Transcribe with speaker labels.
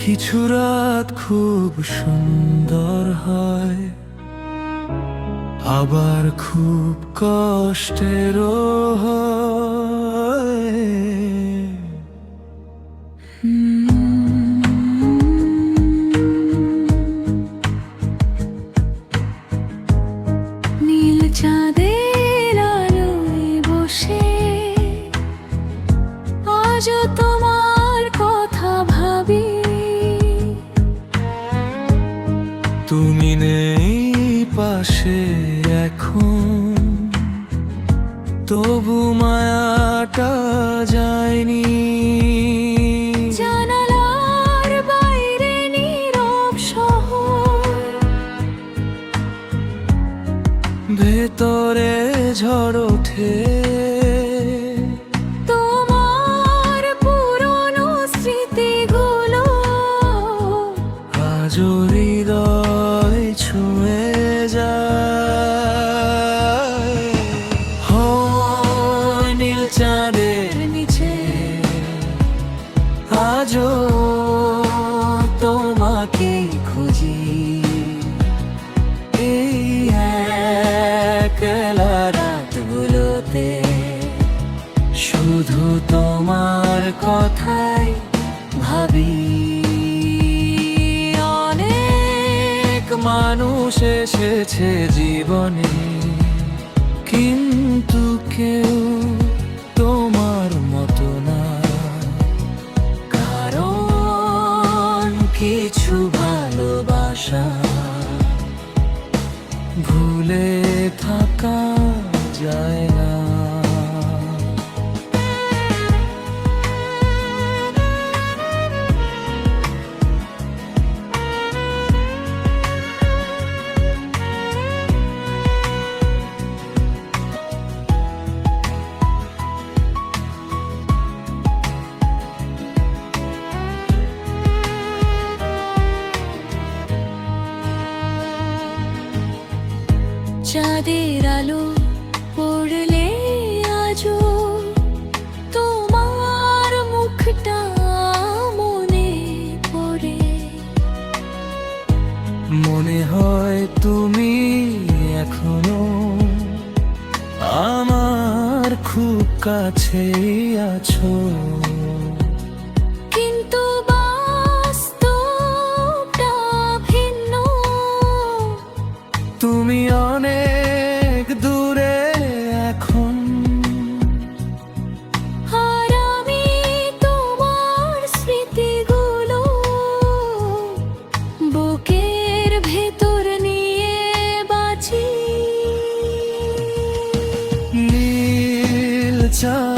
Speaker 1: কিছু রাত খুব সুন্দর হয়, আবার খুব কষ্টেরও হয়।
Speaker 2: নীল চাঁদের আলোয় বসে আজও তোমার কথা ভাবি।
Speaker 1: তুমি নেই পাশে এখন, তবু মায়াটা যায়নি।
Speaker 2: জানালার বাইরে নীরব শহর,
Speaker 1: ভেতরে ঝড় ওঠে,
Speaker 2: তোমার পুরনো স্মৃতিগুলো
Speaker 1: আজও হৃদয় ছুঁয়ে যায়। হয় নীল চাঁদের নিচে আজও তোমাকে খুঁজি। এই একলা রাতগুলোতে শুধু তোমার কথাই ভাবি। অনেক মানুষ এসেছে জীবনে, কিন্তু কেউ তোমার মতো না। কারণ কিছু ভালোবাসা ভুলে থাকা যায় না।
Speaker 2: চাঁদের আলো পড়লে আজও তোমার মুখটা মনে পড়ে।
Speaker 1: মনে হয় তুমি এখনো আমার খুব কাছেই আছো,
Speaker 2: কিন্তু বাস্তবটা ভিন্ন।
Speaker 1: তুমি অনেক দূরে এখন,
Speaker 2: আর আমি তোমার স্মৃতিগুলো বুকের ভেতর নিয়ে বাঁচি।
Speaker 1: নীল চাঁদ